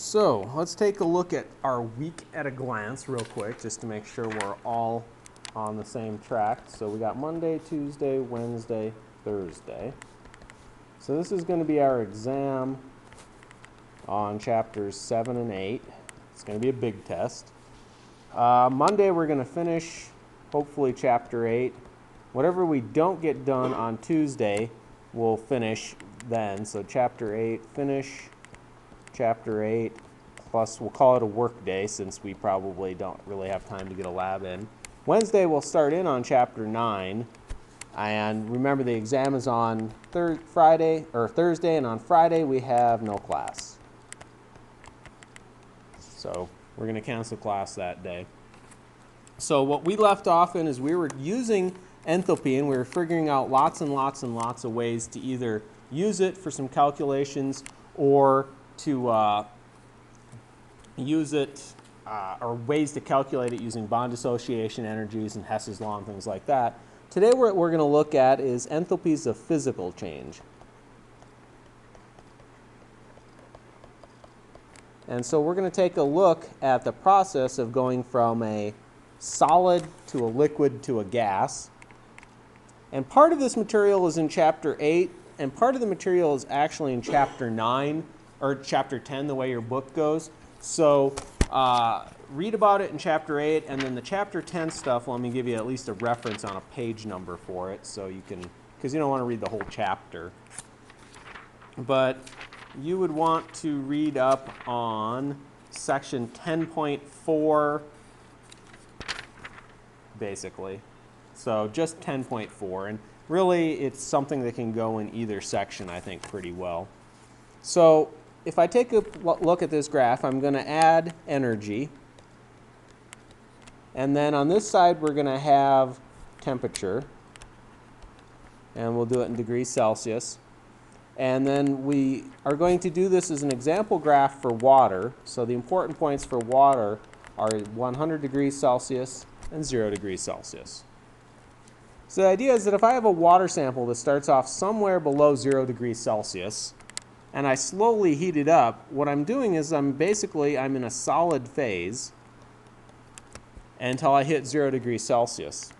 So let's take a look at our week at a glance real quick, just to make sure we're all on the same track. So we got Monday, Tuesday, Wednesday, Thursday. So this is going to be our exam on chapters 7 and 8. It's going to be a big test. Monday we're going to finish, hopefully, chapter 8. Whatever we don't get done on Tuesday, we'll finish then. So chapter 8, finish chapter 8, plus we'll call it a work day since we probably don't really have time to get a lab in. Wednesday we'll start in on chapter 9. And remember, the exam is on Thursday, and on Friday we have no class. So we're going to cancel class that day. So what we left off in is we were using enthalpy, and we were figuring out lots and lots and lots of ways to either use it for some calculations or to use it, or ways to calculate it using bond dissociation energies and Hess's law and things like that. Today what we're going to look at is enthalpies of physical change. And so we're going to take a look at the process of going from a solid to a liquid to a gas. And part of this material is in chapter 8, and part of the material is actually in chapter 9, or chapter 10, the way your book goes. So read about it in chapter 8, and then the chapter 10 stuff, let me give you at least a reference on a page number for it, so you can, because you don't want to read the whole chapter. But you would want to read up on section 10.4, basically. So just 10.4, and really it's something that can go in either section, I think, pretty well. So if I take a look at this graph, I'm going to add energy. And then on this side, we're going to have temperature. And we'll do it in degrees Celsius. And then we are going to do this as an example graph for water. So the important points for water are 100 degrees Celsius and 0 degrees Celsius. So the idea is that if I have a water sample that starts off somewhere below 0 degrees Celsius, and I slowly heat it up, what I'm doing is I'm in a solid phase until I hit 0 degrees Celsius.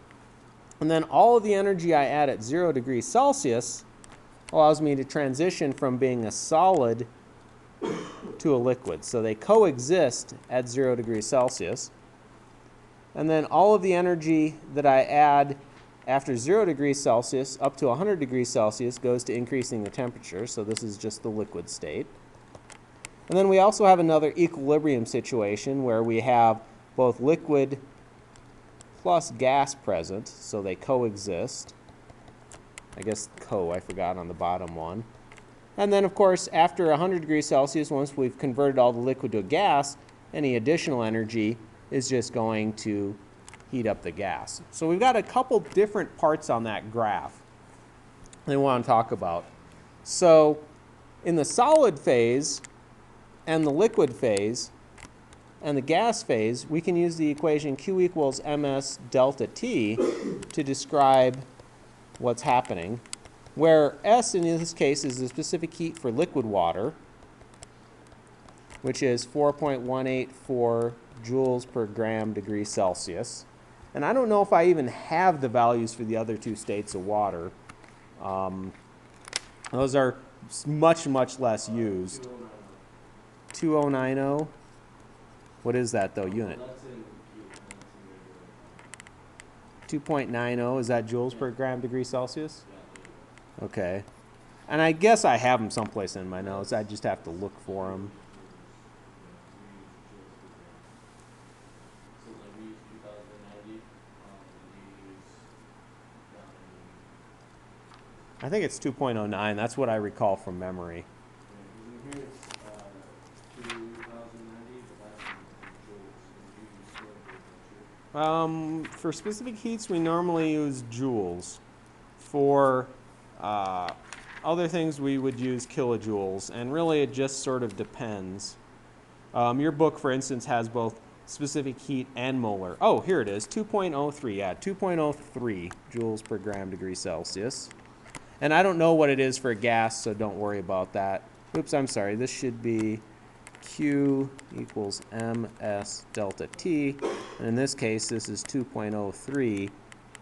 And then all of the energy I add at 0 degrees Celsius allows me to transition from being a solid to a liquid. So they coexist at 0 degrees Celsius. And then all of the energy that I add after 0 degrees Celsius up to 100 degrees Celsius goes to increasing the temperature, so this is just the liquid state. And then we also have another equilibrium situation where we have both liquid plus gas present, so they coexist. I guess I forgot on the bottom one. And then, of course, after 100 degrees Celsius, once we've converted all the liquid to a gas, any additional energy is just going to heat up the gas. So we've got a couple different parts on that graph that we want to talk about. So in the solid phase and the liquid phase and the gas phase, we can use the equation Q equals ms delta T to describe what's happening, where S in this case is the specific heat for liquid water, which is 4.184 joules per gram degree Celsius. And I don't know if I even have the values for the other two states of water. Those are much, much less used. 2090. What is that, though, unit? 2.90, is that joules per gram degree Celsius? Okay. And I guess I have them someplace in my notes. I just have to look for them. I think it's 2.09. That's what I recall from memory. For specific heats, we normally use joules. For other things, we would use kilojoules. And really, it just sort of depends. Your book, for instance, has both specific heat and molar. Oh, here it is, 2.03. Yeah, 2.03 joules per gram degree Celsius. And I don't know what it is for a gas, so don't worry about that. Oops, I'm sorry. This should be Q equals ms delta T. And in this case, this is 2.03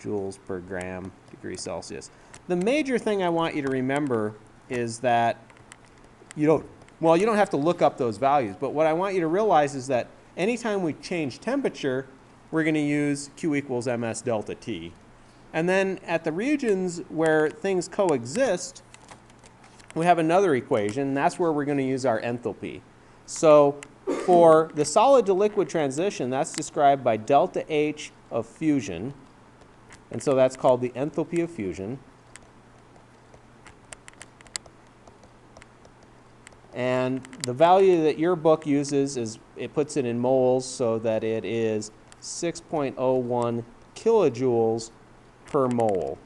joules per gram degree Celsius. The major thing I want you to remember is that you don't have to look up those values, but what I want you to realize is that anytime we change temperature, we're going to use Q equals ms delta T. And then at the regions where things coexist, we have another equation, and that's where we're going to use our enthalpy. So for the solid to liquid transition, that's described by delta H of fusion, and so that's called the enthalpy of fusion. And the value that your book uses is, it puts it in moles, so that it is 6.01 kilojoules per mole.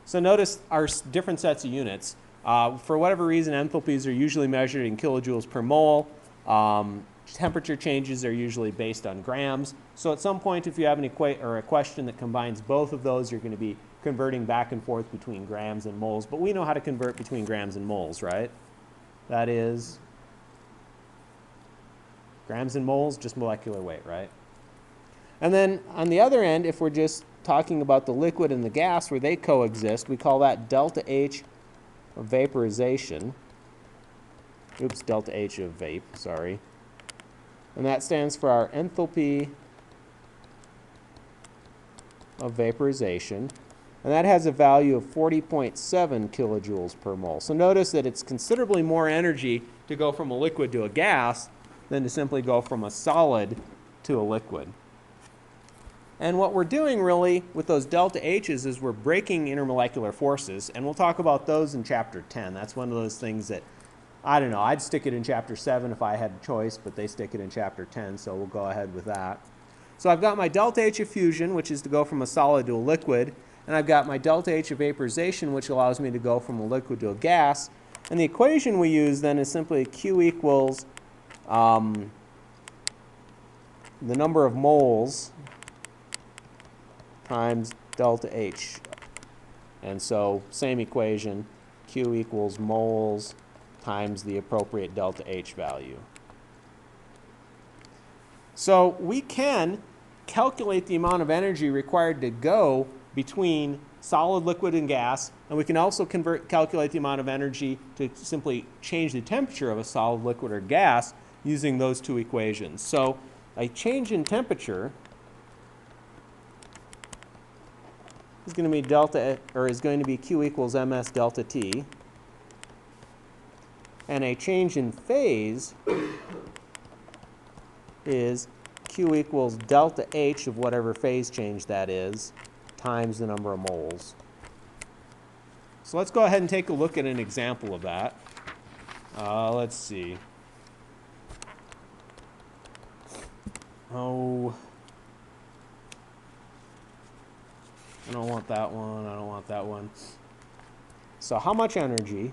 So notice our different sets of units. For whatever reason, enthalpies are usually measured in kilojoules per mole. Temperature changes are usually based on grams. So at some point, if you have a question that combines both of those, you're going to be converting back and forth between grams and moles. But we know how to convert between grams and moles, right? That is grams and moles, just molecular weight, right? And then on the other end, if we're just talking about the liquid and the gas where they coexist, we call that delta H of vaporization. Oops, delta H of vape, sorry. And that stands for our enthalpy of vaporization. And that has a value of 40.7 kilojoules per mole. So notice that it's considerably more energy to go from a liquid to a gas than to simply go from a solid to a liquid. And what we're doing really with those delta H's is we're breaking intermolecular forces, and we'll talk about those in chapter 10. That's one of those things that, I don't know, I'd stick it in chapter 7 if I had a choice, but they stick it in chapter 10, so we'll go ahead with that. So I've got my delta H of fusion, which is to go from a solid to a liquid, and I've got my delta H of vaporization, which allows me to go from a liquid to a gas. And the equation we use then is simply Q equals the number of moles times delta H. And so same equation, Q equals moles times the appropriate delta H value. So we can calculate the amount of energy required to go between solid, liquid, and gas, and we can also calculate the amount of energy to simply change the temperature of a solid, liquid, or gas using those two equations. So a change in temperature is going to be Q equals ms delta T, and a change in phase is Q equals delta H of whatever phase change that is times the number of moles. So let's go ahead and take a look at an example of that. Let's see. Oh, I don't want that one. I don't want that one. So how much energy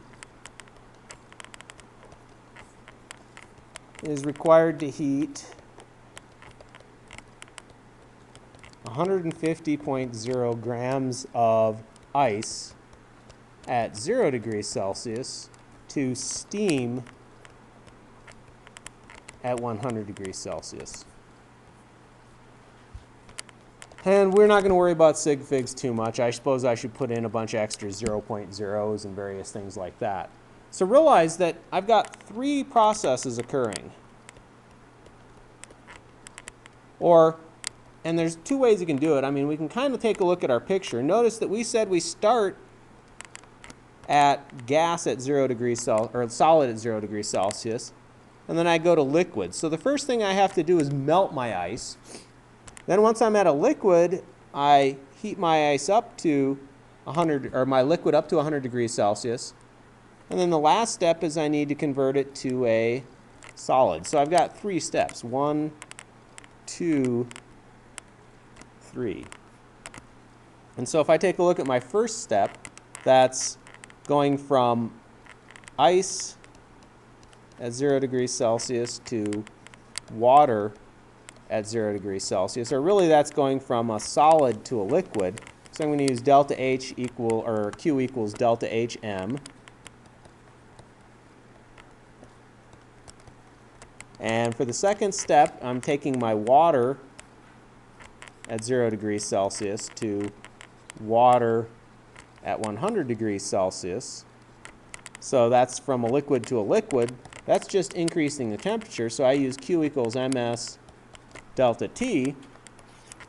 is required to heat 150.0 grams of ice at 0 degrees Celsius to steam at 100 degrees Celsius? And we're not going to worry about sig figs too much. I suppose I should put in a bunch of extra 0.0s and various things like that. So realize that I've got three processes occurring. And there's two ways you can do it. I mean, we can kind of take a look at our picture. Notice that we said we start at gas at 0 degrees Celsius, or solid at 0 degrees Celsius, and then I go to liquid. So the first thing I have to do is melt my ice. Then once I'm at a liquid, I heat my ice up to 100, or my liquid up to 100 degrees Celsius. And then the last step is I need to convert it to a solid. So I've got three steps. 1, 2, 3. And so if I take a look at my first step, that's going from ice at 0 degrees Celsius to water at 0 degrees Celsius, or really that's going from a solid to a liquid. So I'm going to use delta H Q equals delta HM. And for the second step, I'm taking my water at 0 degrees Celsius to water at 100 degrees Celsius. So that's from a liquid to a liquid. That's just increasing the temperature. So I use Q equals ms delta T.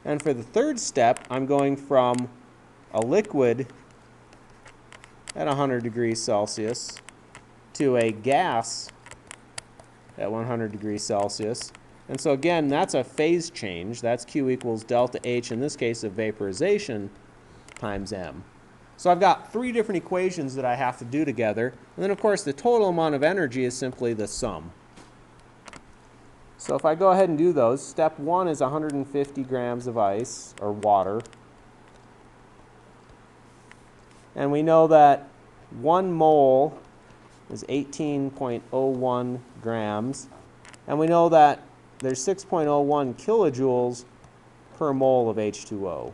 And for the third step, I'm going from a liquid at 100 degrees Celsius to a gas at 100 degrees Celsius. And so again, that's a phase change. That's Q equals delta H, in this case of vaporization, times M. So I've got three different equations that I have to do together. And then of course the total amount of energy is simply the sum. So if I go ahead and do those, step 1 is 150 grams of ice, or water. And we know that 1 mole is 18.01 grams. And we know that there's 6.01 kilojoules per mole of H2O.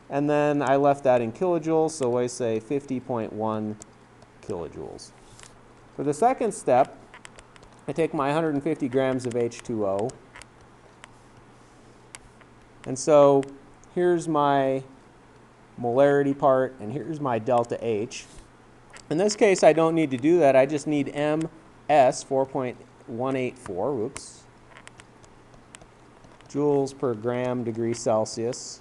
And then I left that in kilojoules, so I say 50.1 kilojoules. For the second step, I take my 150 grams of H2O. And so here's my molarity part, and here's my delta H. In this case, I don't need to do that. I just need MS, 4.184, whoops, joules per gram degree Celsius.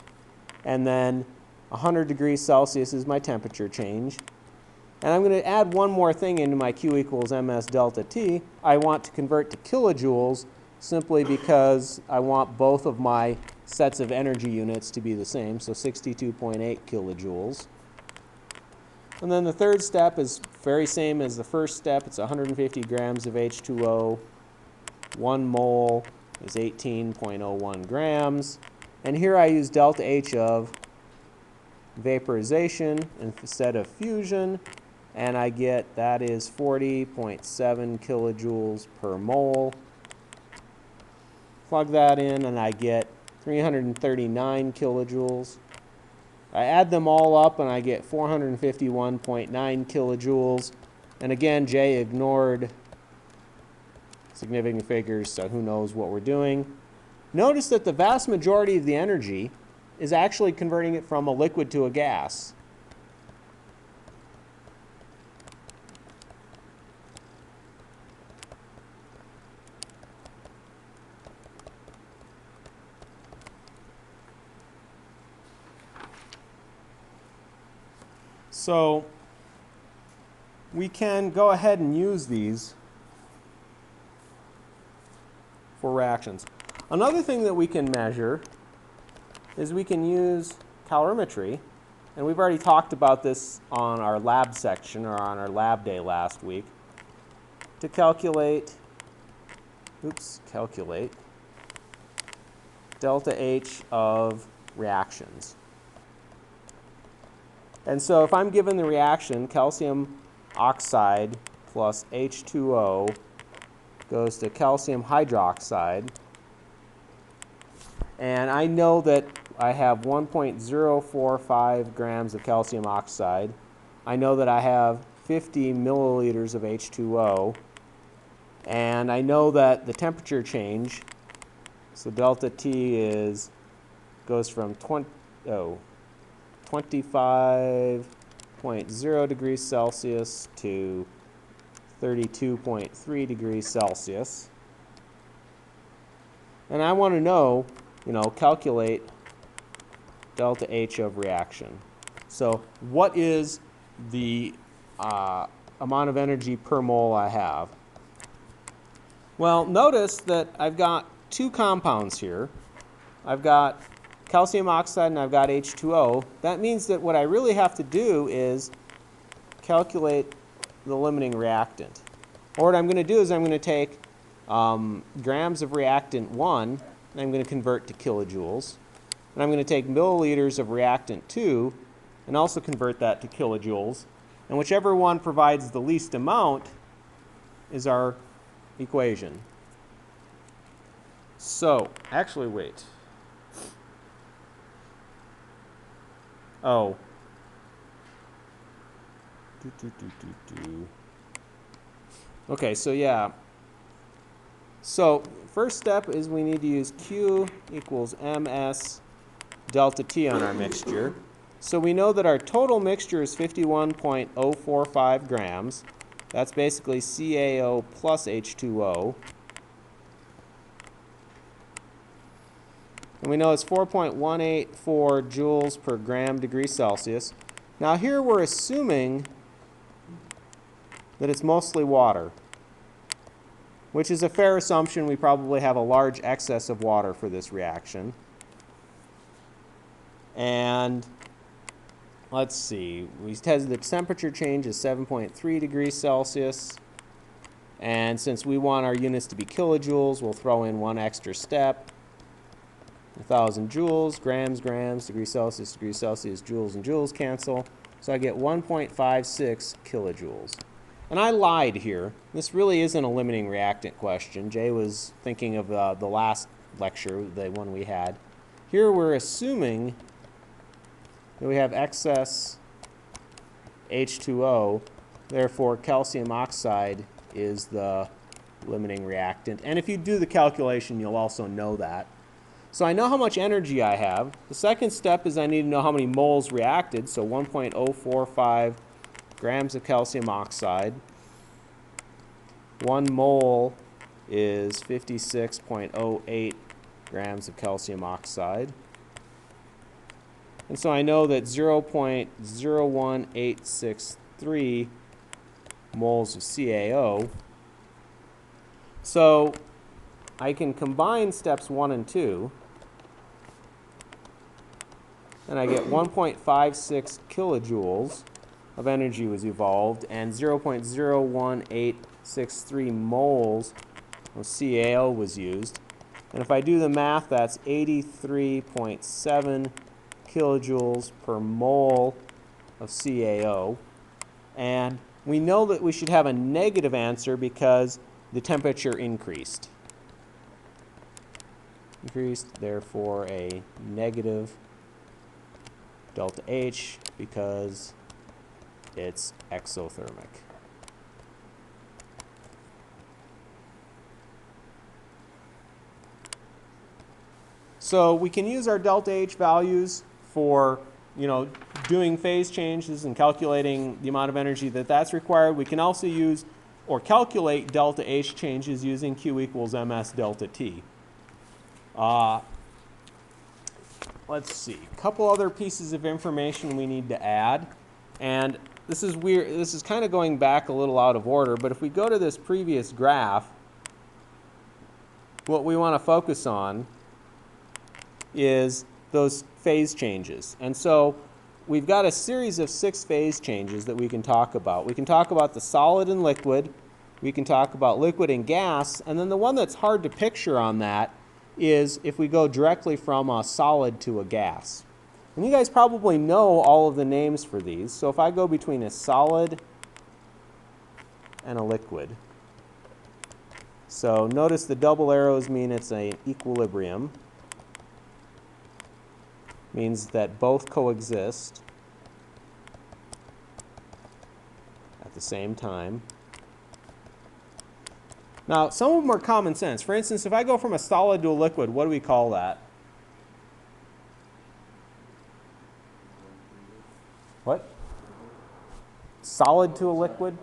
And then 100 degrees Celsius is my temperature change. And I'm going to add one more thing into my Q equals ms delta T. I want to convert to kilojoules simply because I want both of my sets of energy units to be the same, so 62.8 kilojoules. And then the third step is very same as the first step. It's 150 grams of H2O. 1 mole is 18.01 grams. And here I use delta H of vaporization instead of fusion. And I get that is 40.7 kilojoules per mole. Plug that in and I get 339 kilojoules. I add them all up and I get 451.9 kilojoules. And again, J ignored significant figures, so who knows what we're doing. Notice that the vast majority of the energy is actually converting it from a liquid to a gas. So we can go ahead and use these for reactions. Another thing that we can measure is we can use calorimetry, and we've already talked about this on our lab section or on our lab day last week, to calculate delta H of reactions. And so if I'm given the reaction, calcium oxide plus H2O goes to calcium hydroxide, and I know that I have 1.045 grams of calcium oxide. I know that I have 50 milliliters of H2O, and I know that the temperature change, so delta T goes from 25.0 degrees Celsius to 32.3 degrees Celsius. And I want to know, calculate delta H of reaction. So what is the amount of energy per mole I have? Well, notice that I've got two compounds here. I've got calcium oxide and I've got H2O. That means that what I really have to do is calculate the limiting reactant. Or what I'm going to do is I'm going to take grams of reactant 1 and I'm going to convert to kilojoules. And I'm going to take milliliters of reactant 2 and also convert that to kilojoules. And whichever one provides the least amount is our equation. So, actually, wait. Oh. Okay, so yeah. So first step is we need to use Q equals ms delta T on our mixture. So we know that our total mixture is 51.045 grams. That's basically CaO plus H2O. And we know it's 4.184 joules per gram degree Celsius. Now here we're assuming that it's mostly water, which is a fair assumption. We probably have a large excess of water for this reaction. And let's see, we tested the temperature change is 7.3 degrees Celsius. And since we want our units to be kilojoules, we'll throw in one extra step. 1,000 joules, grams, degrees Celsius, joules and joules cancel. So I get 1.56 kilojoules. And I lied here. This really isn't a limiting reactant question. Jay was thinking of the last lecture, the one we had. Here we're assuming that we have excess H2O. Therefore, calcium oxide is the limiting reactant. And if you do the calculation, you'll also know that. So I know how much energy I have. The second step is I need to know how many moles reacted, so 1.045 grams of calcium oxide. 1 mole is 56.08 grams of calcium oxide. And so I know that 0.01863 moles of CaO. So I can combine steps 1 and 2. And I get 1.56 kilojoules of energy was evolved, and 0.01863 moles of CaO was used. And if I do the math, that's 83.7 kilojoules per mole of CaO. And we know that we should have a negative answer because the temperature increased. Therefore a negative delta H because it's exothermic. So we can use our delta H values for, doing phase changes and calculating the amount of energy that's required. We can also use or calculate delta H changes using Q equals ms delta T. Let's see, a couple other pieces of information we need to add. And this is weird, this is kind of going back a little out of order, but if we go to this previous graph, what we want to focus on is those phase changes. And so we've got a series of 6 phase changes that we can talk about. We can talk about the solid and liquid, we can talk about liquid and gas, and then the one that's hard to picture on that is if we go directly from a solid to a gas. And you guys probably know all of the names for these. So if I go between a solid and a liquid, so notice the double arrows mean it's an equilibrium. Means that both coexist at the same time. Now, some of them are common sense. For instance, if I go from a solid to a liquid, what do we call that? What? Solid to a liquid?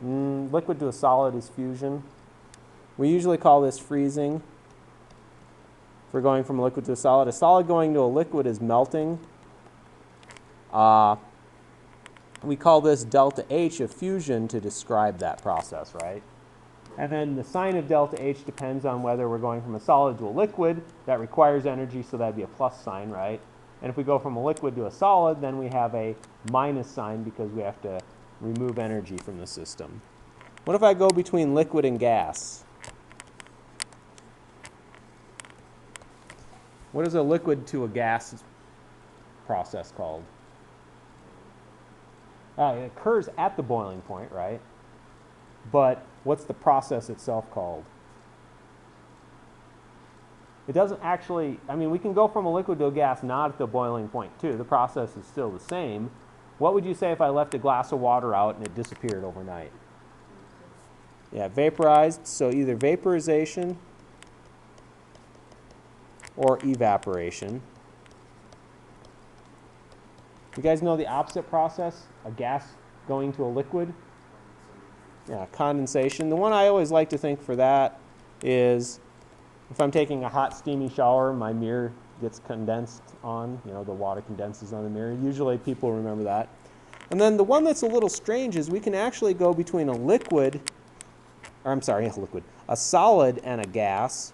Liquid to a solid is fusion. We usually call this freezing. If we're going from a liquid to a solid going to a liquid is melting. We call this delta H of fusion to describe that process, right? And then the sign of delta H depends on whether we're going from a solid to a liquid. That requires energy, so that'd be a plus sign, right? And if we go from a liquid to a solid, then we have a minus sign because we have to remove energy from the system. What if I go between liquid and gas? What is a liquid to a gas process called? It occurs at the boiling point, right? But what's the process itself called? It doesn't actually, we can go from a liquid to a gas not at the boiling point too. The process is still the same. What would you say if I left a glass of water out and it disappeared overnight? Yeah, vaporized, so either vaporization or evaporation. You guys know the opposite process? A gas going to a liquid? Yeah, condensation. The one I always like to think for that is if I'm taking a hot, steamy shower, my mirror gets condensed on. You know, the water condenses on the mirror. Usually people remember that. And then the one that's a little strange is we can actually go between a liquid, or I'm sorry, a liquid, a solid and a gas.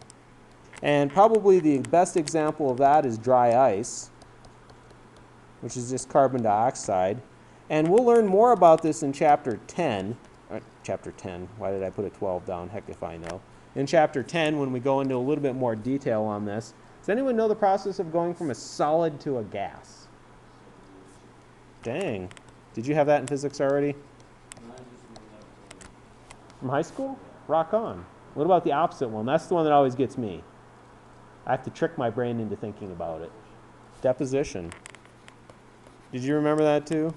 And probably the best example of that is dry ice, which is just carbon dioxide. And we'll learn more about this in chapter 10. Chapter 10, why did I put a 12 down? Heck if I know. In chapter 10, when we go into a little bit more detail on this. Does anyone know the process of going from a solid to a gas? Dang. Did you have that in physics already? From high school? Rock on. What about the opposite one? That's the one that always gets me. I have to trick my brain into thinking about it. Deposition. Did you remember that too?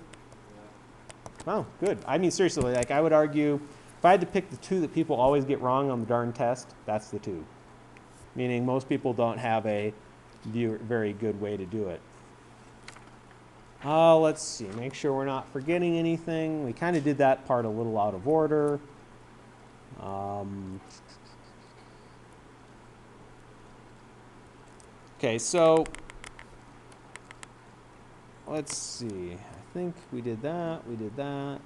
Oh, good. I mean, seriously, like I would argue, if I had to pick the two that people always get wrong on the darn test, that's the two. Meaning most people don't have a very good way to do it. Let's see, make sure we're not forgetting anything. We kind of did that part a little out of order. Okay, so let's see. I think we did that. We did that.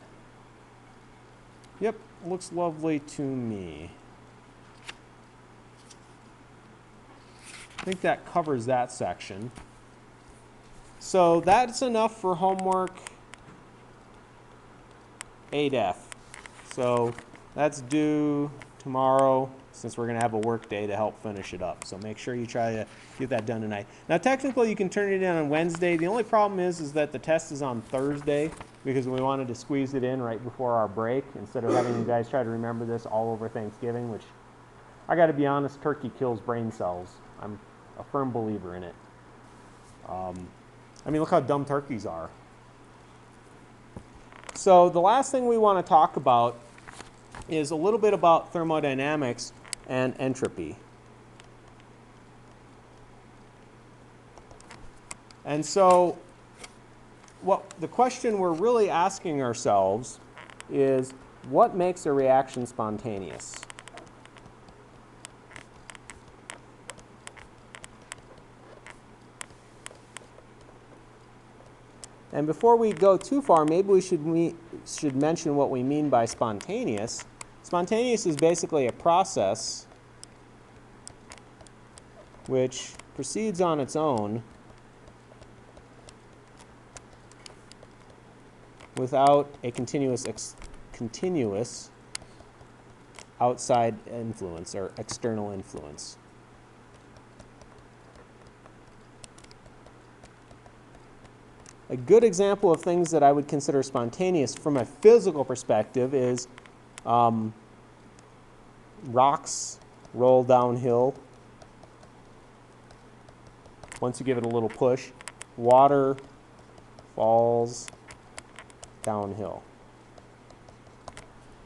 Yep, looks lovely to me. I think that covers that section. So that's enough for homework 8F. So that's due tomorrow, since we're going to have a work day to help finish it up. So make sure you try to get that done tonight. Now technically you can turn it in on Wednesday. The only problem is that the test is on Thursday because we wanted to squeeze it in right before our break instead of having you guys try to remember this all over Thanksgiving, which I got to be honest, turkey kills brain cells. I'm a firm believer in it. I mean, look how dumb turkeys are. So the last thing we want to talk about is a little bit about thermodynamics and entropy. And so the question we're really asking ourselves is, what makes a reaction spontaneous? And before we go too far, maybe we should mention what we mean by spontaneous. Spontaneous is basically a process which proceeds on its own without a continuous outside influence or external influence. A good example of things that I would consider spontaneous from a physical perspective is rocks roll downhill once you give it a little push. Water falls downhill.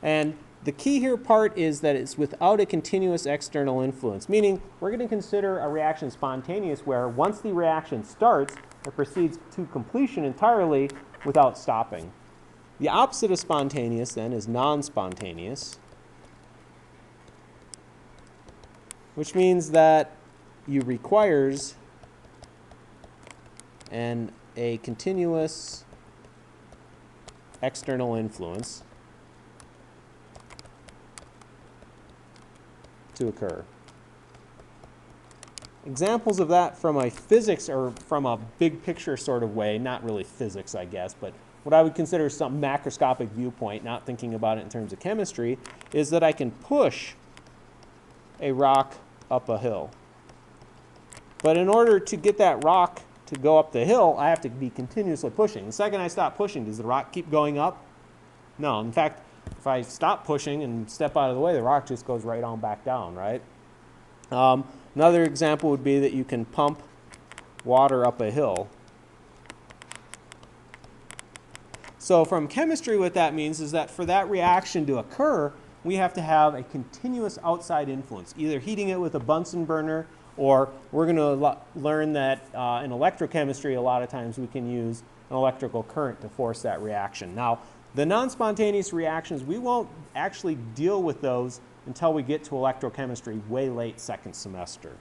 And the key here part is that it's without a continuous external influence, meaning we're going to consider a reaction spontaneous where once the reaction starts, it proceeds to completion entirely without stopping. The opposite of spontaneous then is non-spontaneous, which means that you requires a continuous external influence to occur. Examples of that from a physics or from a big picture sort of way, not really physics I guess, but what I would consider some macroscopic viewpoint, not thinking about it in terms of chemistry, is that I can push a rock up a hill. But in order to get that rock to go up the hill, I have to be continuously pushing. The second I stop pushing, does the rock keep going up? No. In fact, if I stop pushing and step out of the way, the rock just goes right on back down, right? Another example would be that you can pump water up a hill. So from chemistry, what that means is that for that reaction to occur, we have to have a continuous outside influence, either heating it with a Bunsen burner, or we're going to learn that in electrochemistry a lot of times we can use an electrical current to force that reaction. Now, the non-spontaneous reactions, we won't actually deal with those until we get to electrochemistry way late second semester.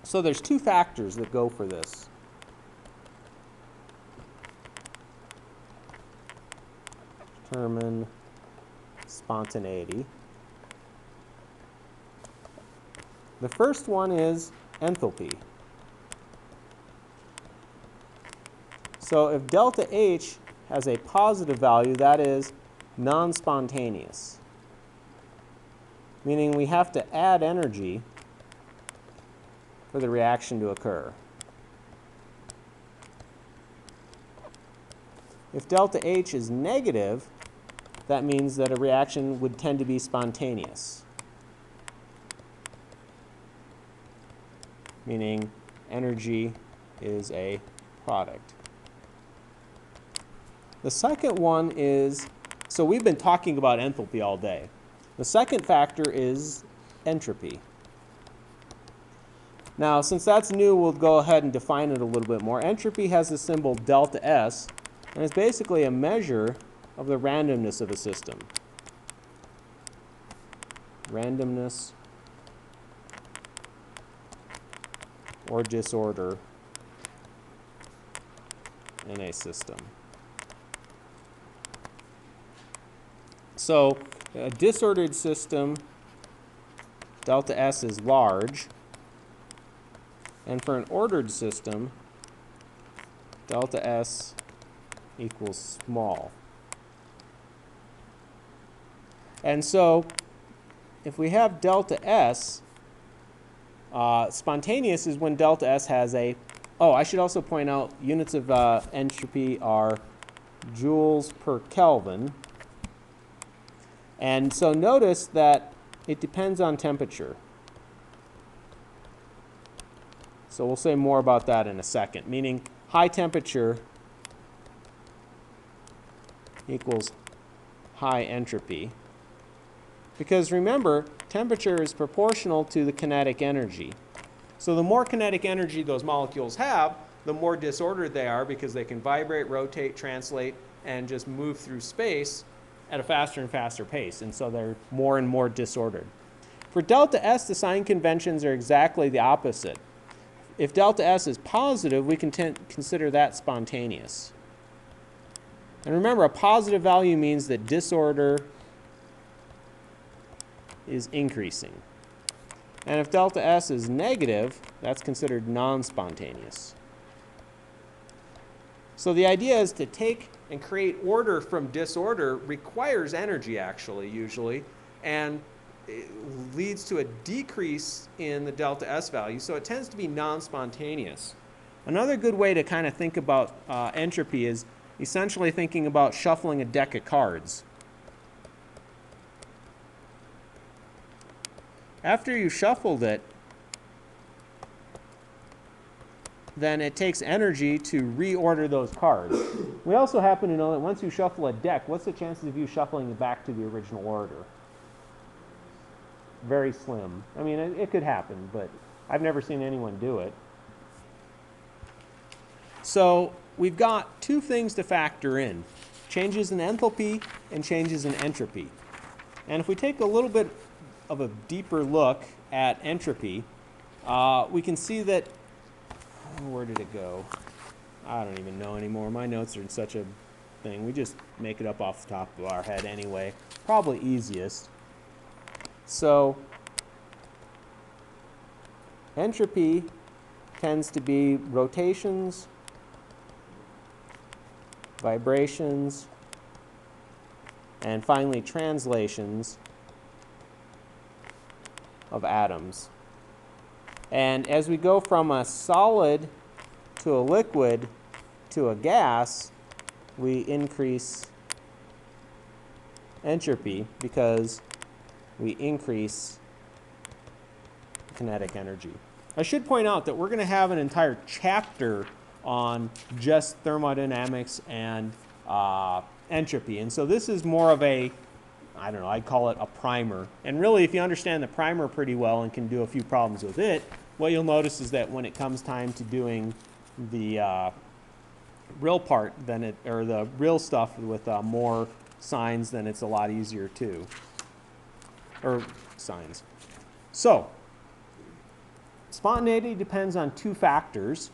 So there's two factors that go for this. Determine spontaneity. The first one is enthalpy. So if delta H has a positive value, that is non-spontaneous, meaning we have to add energy for the reaction to occur. If delta H is negative, that means that a reaction would tend to be spontaneous, meaning energy is a product. The second one is, so we've been talking about enthalpy all day. The second factor is entropy. Now, since that's new, we'll go ahead and define it a little bit more. Entropy has the symbol delta S, and it's basically a measure of the randomness of a system. Randomness or disorder in a system. So a disordered system, delta S is large, and for an ordered system, delta S equals small. And so if we have delta S, spontaneous is when delta S has a, oh, I should also point out units of entropy are joules per Kelvin. And so notice that it depends on temperature. So we'll say more about that in a second, meaning high temperature equals high entropy. Because remember, temperature is proportional to the kinetic energy. So the more kinetic energy those molecules have, the more disordered they are, because they can vibrate, rotate, translate, and just move through space at a faster and faster pace. And so they're more and more disordered. For delta S, the sign conventions are exactly the opposite. If delta S is positive, we can consider that spontaneous. And remember, a positive value means that disorder is increasing. And if delta S is negative, that's considered non-spontaneous. So the idea is to take and create order from disorder requires energy, actually, usually, and it leads to a decrease in the delta S value, so it tends to be non-spontaneous. Another good way to kind of think about entropy is essentially thinking about shuffling a deck of cards. After you shuffled it, then it takes energy to reorder those cards. We also happen to know that once you shuffle a deck, what's the chances of you shuffling it back to the original order? Very slim. I mean, it could happen, but I've never seen anyone do it. So we've got two things to factor in: changes in enthalpy and changes in entropy. And if we take a little bit of a deeper look at entropy, we can see that, where did it go? I don't even know anymore. My notes are in such a thing. We just make it up off the top of our head anyway. Probably easiest. So entropy tends to be rotations, vibrations, and finally translations of atoms. And as we go from a solid to a liquid to a gas, we increase entropy because we increase kinetic energy. I should point out that we're going to have an entire chapter on just thermodynamics and entropy. And so this is more of a, I don't know, I'd call it a primer. And really, if you understand the primer pretty well and can do a few problems with it, what you'll notice is that when it comes time to doing the real part, or the real stuff with more signs, then it's a lot easier too. Or signs. So, spontaneity depends on two factors.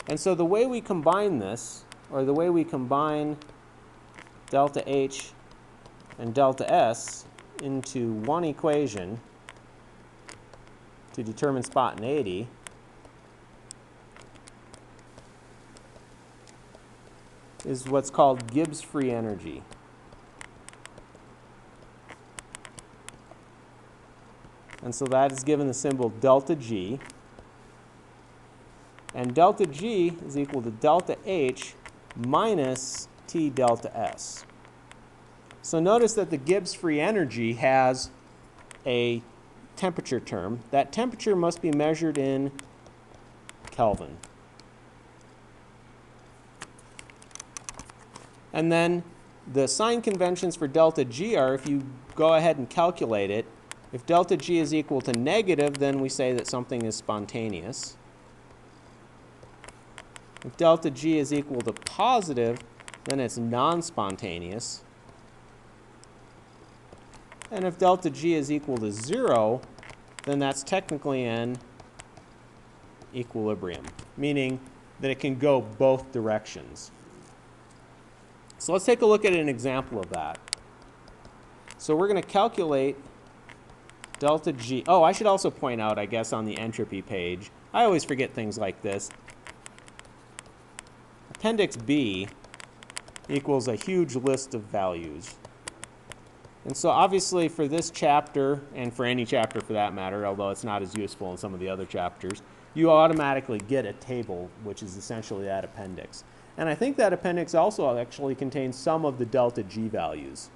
And so the way we combine this, or the way we combine delta H and delta S into one equation to determine spontaneity, is what's called Gibbs free energy. And so that is given the symbol delta G. And delta G is equal to delta H minus T delta S. So notice that the Gibbs free energy has a temperature term. That temperature must be measured in Kelvin. And then the sign conventions for delta G are, if you go ahead and calculate it, if delta G is equal to negative, then we say that something is spontaneous. If delta G is equal to positive, then it's non-spontaneous. And if delta G is equal to 0, then that's technically in equilibrium, meaning that it can go both directions. So let's take a look at an example of that. So we're going to calculate delta G. Oh, I should also point out, I guess, on the entropy page, I always forget things like this. Appendix B equals a huge list of values. And so obviously for this chapter, and for any chapter for that matter, although it's not as useful in some of the other chapters, you automatically get a table, which is essentially that appendix. And I think that appendix also actually contains some of the delta G values.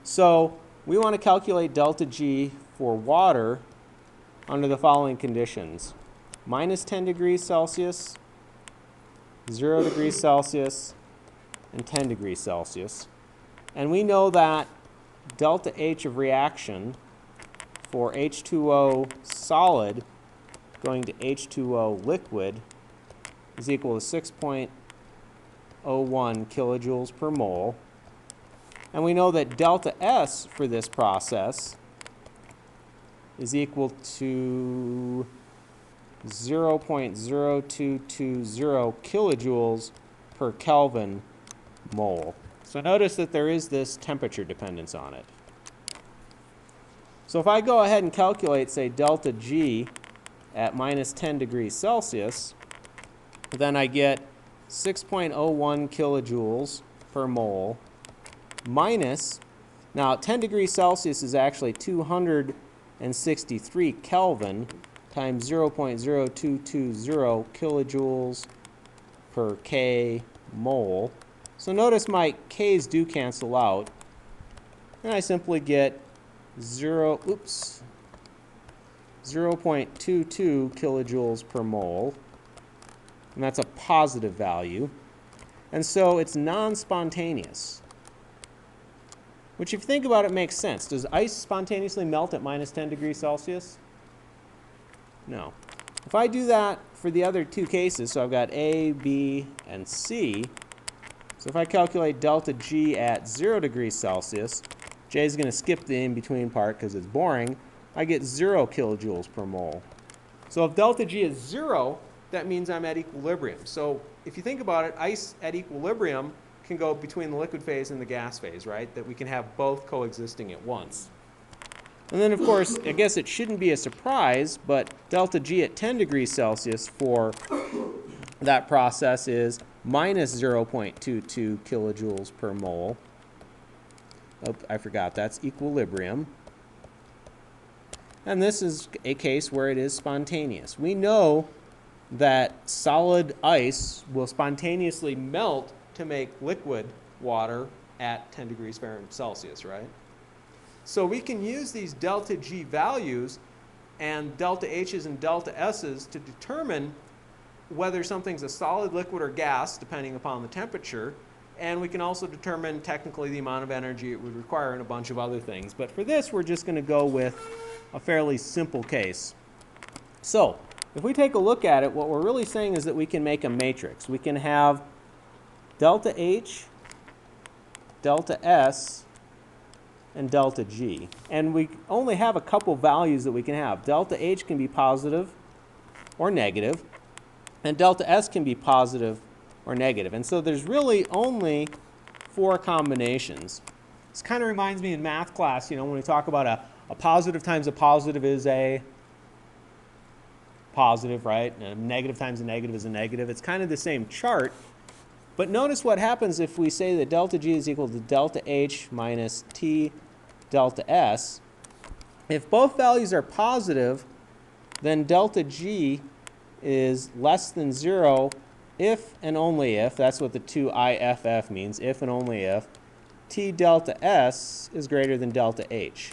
So we want to calculate delta G for water under the following conditions: minus 10 degrees Celsius, 0 degrees Celsius, and 10 degrees Celsius. And we know that delta H of reaction for H2O solid going to H2O liquid is equal to 6.01 kilojoules per mole. And we know that delta S for this process is equal to 0.0220 kilojoules per Kelvin mole. So notice that there is this temperature dependence on it. So if I go ahead and calculate, say, delta G at minus 10 degrees Celsius, then I get 6.01 kilojoules per mole minus, now 10 degrees Celsius is actually 263 Kelvin times 0.0220 kilojoules per K mole. So notice my K's do cancel out, and I simply get 0.22 kilojoules per mole, and that's a positive value. And so it's non-spontaneous, which if you think about it makes sense. Does ice spontaneously melt at minus 10 degrees Celsius? No. If I do that for the other two cases, so I've got A, B, and C, so if I calculate delta G at 0 degrees Celsius, J is going to skip the in-between part because it's boring, I get 0 kilojoules per mole. So if delta G is 0, that means I'm at equilibrium. So if you think about it, ice at equilibrium can go between the liquid phase and the gas phase, right? That we can have both coexisting at once. And then, of course, I guess it shouldn't be a surprise, but delta G at 10 degrees Celsius for that process is minus 0.22 kilojoules per mole. Oh, I forgot, that's equilibrium. And this is a case where it is spontaneous. We know that solid ice will spontaneously melt to make liquid water at 10 degrees Fahrenheit Celsius, right? So we can use these delta G values and delta H's and delta S's to determine whether something's a solid, liquid, or gas, depending upon the temperature, And we can also determine technically the amount of energy it would require and a bunch of other things. But for this, we're just going to go with a fairly simple case. So if we take a look at it, what we're really saying is that we can make a matrix. We can have delta H, delta S, and delta G. And we only have a couple values that we can have. Delta H can be positive or negative, and delta S can be positive or negative. And so there's really only 4 combinations. This kind of reminds me in math class, you know, when we talk about a positive times a positive is a positive, right? And a negative times a negative is a negative. It's kind of the same chart. But notice what happens if we say that delta G is equal to delta H minus T delta S. If both values are positive, then delta G is less than 0 if and only if, that's what the 2IFF means, if and only if, T delta S is greater than delta H.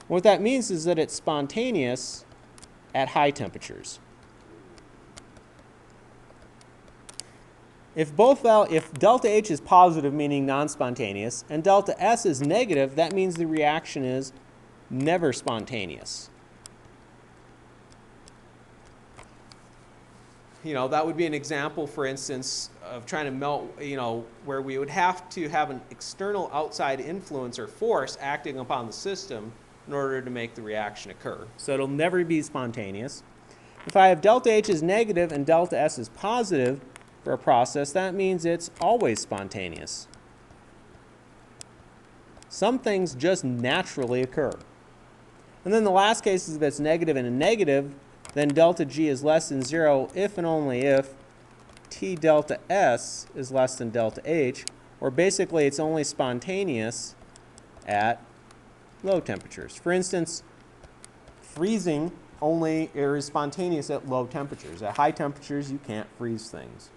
What that means is that it's spontaneous at high temperatures. If delta H is positive, meaning non-spontaneous, and delta S is negative, that means the reaction is never spontaneous. You know, that would be an example, for instance, of trying to melt, you know, where we would have to have an external outside influence or force acting upon the system in order to make the reaction occur. So it'll never be spontaneous. If I have delta H is negative and delta S is positive for a process, that means it's always spontaneous. Some things just naturally occur. And then the last case is if it's negative and a negative, then delta G is less than 0 if and only if T delta S is less than delta H, or basically it's only spontaneous at low temperatures. For instance, freezing only is spontaneous at low temperatures. At high temperatures, you can't freeze things.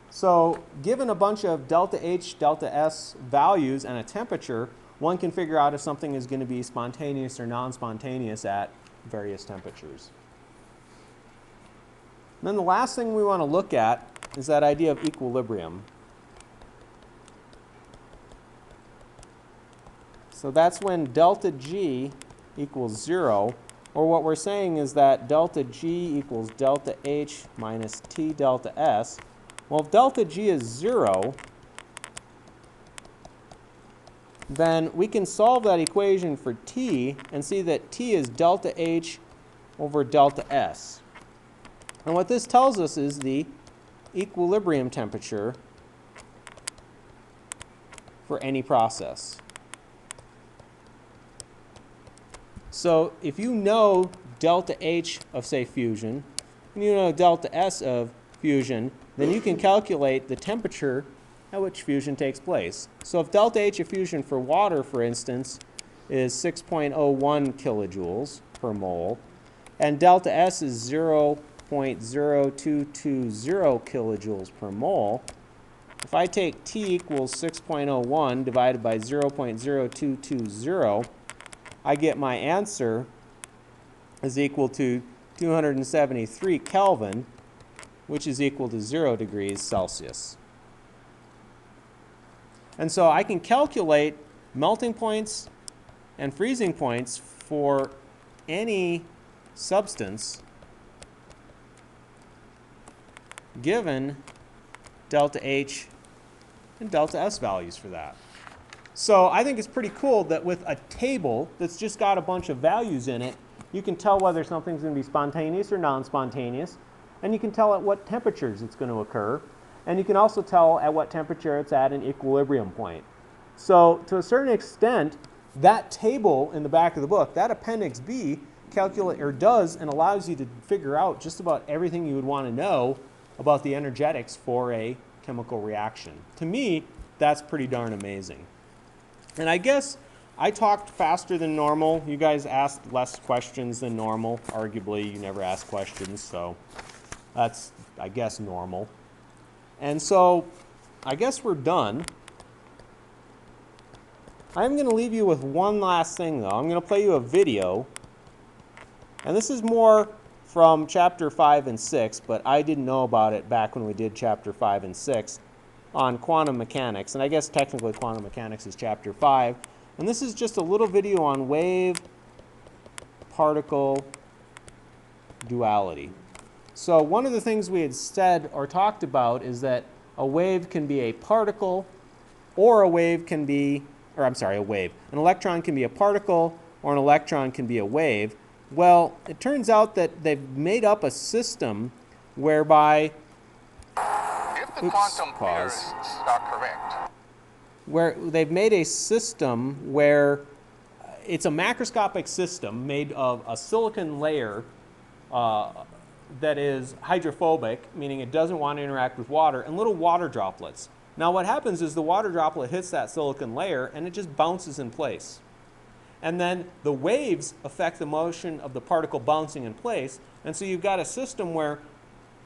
So given a bunch of delta H, delta S values and a temperature, one can figure out if something is going to be spontaneous or non-spontaneous at various temperatures. And then the last thing we want to look at is that idea of equilibrium. So that's when delta G equals 0, or what we're saying is that delta G equals delta H minus T delta S. Well, if delta G is 0, then we can solve that equation for T and see that T is delta H over delta S. And what this tells us is the equilibrium temperature for any process. So if you know delta H of, say, fusion, and you know delta S of fusion, then you can calculate the temperature at which fusion takes place. So if delta H of fusion for water, for instance, is 6.01 kilojoules per mole, and delta S is 0.0220 kilojoules per mole, if I take T equals 6.01 divided by 0.0220, I get my answer is equal to 273 Kelvin, which is equal to 0 degrees Celsius. And so I can calculate melting points and freezing points for any substance given delta H and delta S values for that. So I think it's pretty cool that with a table that's just got a bunch of values in it, you can tell whether something's going to be spontaneous or non-spontaneous, and you can tell at what temperatures it's going to occur, and you can also tell at what temperature it's at an equilibrium point. So to a certain extent, that table in the back of the book, that Appendix B, does and allows you to figure out just about everything you would want to know about the energetics for a chemical reaction. To me, that's pretty darn amazing. And I guess I talked faster than normal. You guys asked less questions than normal. Arguably, you never ask questions, so that's, I guess, normal. And so I guess we're done. I'm going to leave you with one last thing, though. I'm going to play you a video. And this is more from chapter 5 and 6, but I didn't know about it back when we did chapter 5 and 6 on quantum mechanics. And I guess technically quantum mechanics is chapter 5. And this is just a little video on wave-particle duality. So one of the things we had said or talked about is that a wave can be a particle, or a wave can be, or I'm sorry, a wave. An electron can be a particle, or an electron can be a wave. Well, it turns out that they've made up a system whereby, if the quantum theorists are correct, where they've made a system where it's a macroscopic system made of a silicon layer that is hydrophobic, meaning it doesn't want to interact with water, and little water droplets. Now what happens is the water droplet hits that silicon layer and it just bounces in place. And then the waves affect the motion of the particle bouncing in place, and so you've got a system where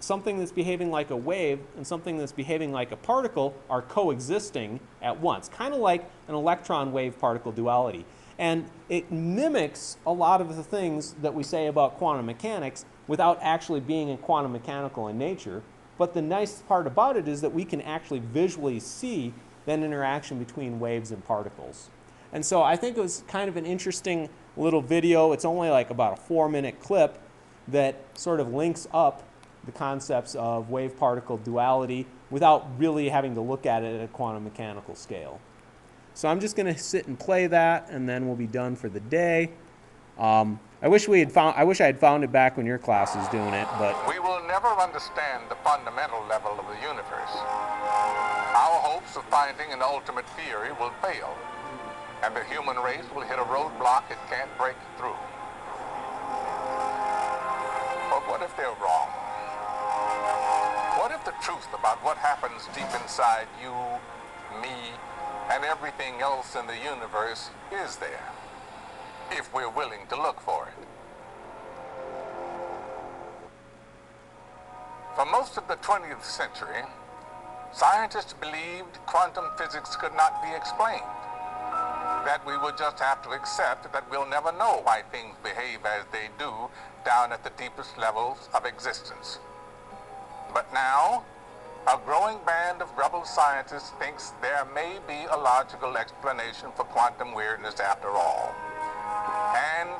something that's behaving like a wave and something that's behaving like a particle are coexisting at once, kind of like an electron wave particle duality. And it mimics a lot of the things that we say about quantum mechanics without actually being quantum mechanical in nature. But the nice part about it is that we can actually visually see that interaction between waves and particles. And so I think it was kind of an interesting little video. It's only like about a 4-minute clip that sort of links up the concepts of wave-particle duality without really having to look at it at a quantum mechanical scale. So I'm just going to sit and play that, and then we'll be done for the day. I wish I had found it back when your class was doing it, but we will never understand the fundamental level of the universe. Our hopes of finding an ultimate theory will fail, and the human race will hit a roadblock it can't break through. But what if they're wrong? What if the truth about what happens deep inside you, me, and everything else in the universe is there, if we're willing to look for it? For most of the 20th century, scientists believed quantum physics could not be explained, that we would just have to accept that we'll never know why things behave as they do down at the deepest levels of existence. But now, a growing band of rebel scientists thinks there may be a logical explanation for quantum weirdness after all, and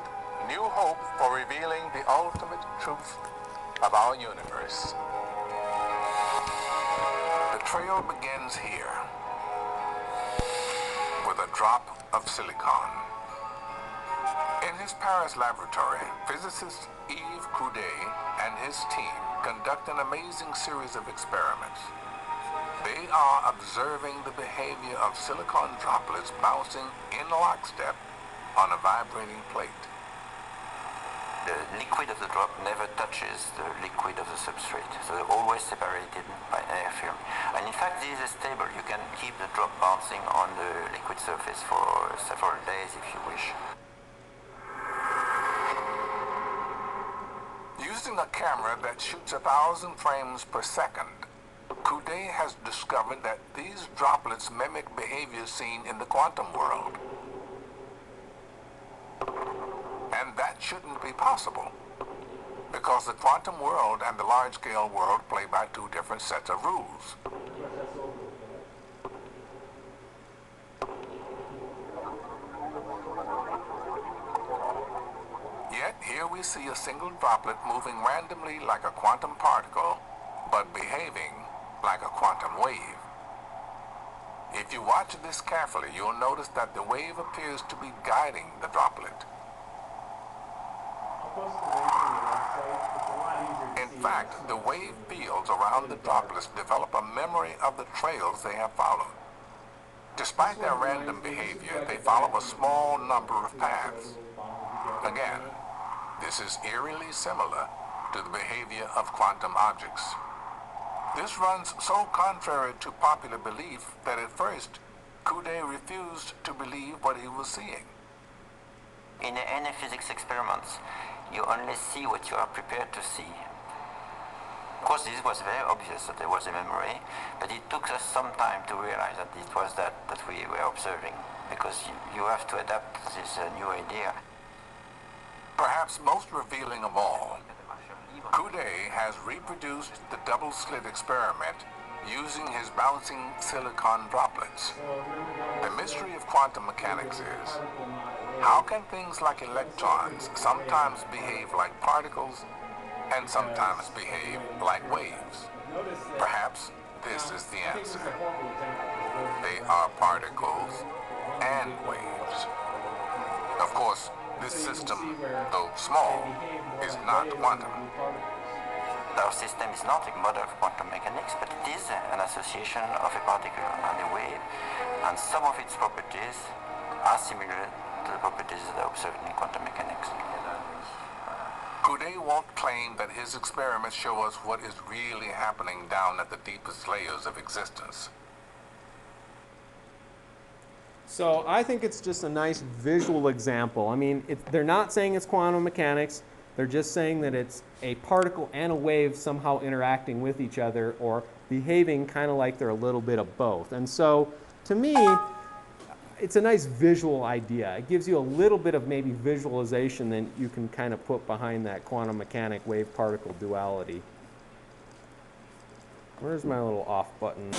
new hope for revealing the ultimate truth of our universe. The trail begins here, with a drop of silicon. In his Paris laboratory, physicist Yves Coudet and his team conduct an amazing series of experiments. They are observing the behavior of silicon droplets bouncing in lockstep on a vibrating plate. The liquid of the drop never touches the liquid of the substrate, so they're always separated by air film. And in fact, this is stable. You can keep the drop bouncing on the liquid surface for several days if you wish. Using a camera that shoots 1,000 frames per second, Coudet has discovered that these droplets mimic behavior seen in the quantum world. And that shouldn't be possible, because the quantum world and the large-scale world play by two different sets of rules. Yet here we see a single droplet moving randomly like a quantum particle, but behaving like a quantum wave. If you watch this carefully, you'll notice that the wave appears to be guiding the droplet. In fact, the wave fields around the droplets develop a memory of the trails they have followed. Despite their random behavior, they follow a small number of paths. Again, this is eerily similar to the behavior of quantum objects. This runs so contrary to popular belief that at first, Coudet refused to believe what he was seeing. In any physics experiments, you only see what you are prepared to see. Of course, this was very obvious that there was a memory, but it took us some time to realize that it was that we were observing, because you have to adapt this new idea. Perhaps most revealing of all, Coudet has reproduced the double-slit experiment using his bouncing silicon droplets. The mystery of quantum mechanics is, how can things like electrons sometimes behave like particles and sometimes behave like waves? Perhaps this is the answer. They are particles and waves. Of course, this system, though small, is not quantum. Our system is not a model of quantum mechanics, but it is an association of a particle and a wave, and some of its properties are similar to the properties that are observed in quantum mechanics. Coudet won't claim that his experiments show us what is really happening down at the deepest layers of existence. So I think it's just a nice visual example. I mean, they're not saying it's quantum mechanics. They're just saying that it's a particle and a wave somehow interacting with each other or behaving kind of like they're a little bit of both. And so, to me, it's a nice visual idea. It gives you a little bit of maybe visualization that you can kind of put behind that quantum mechanic wave-particle duality. Where's my little off button?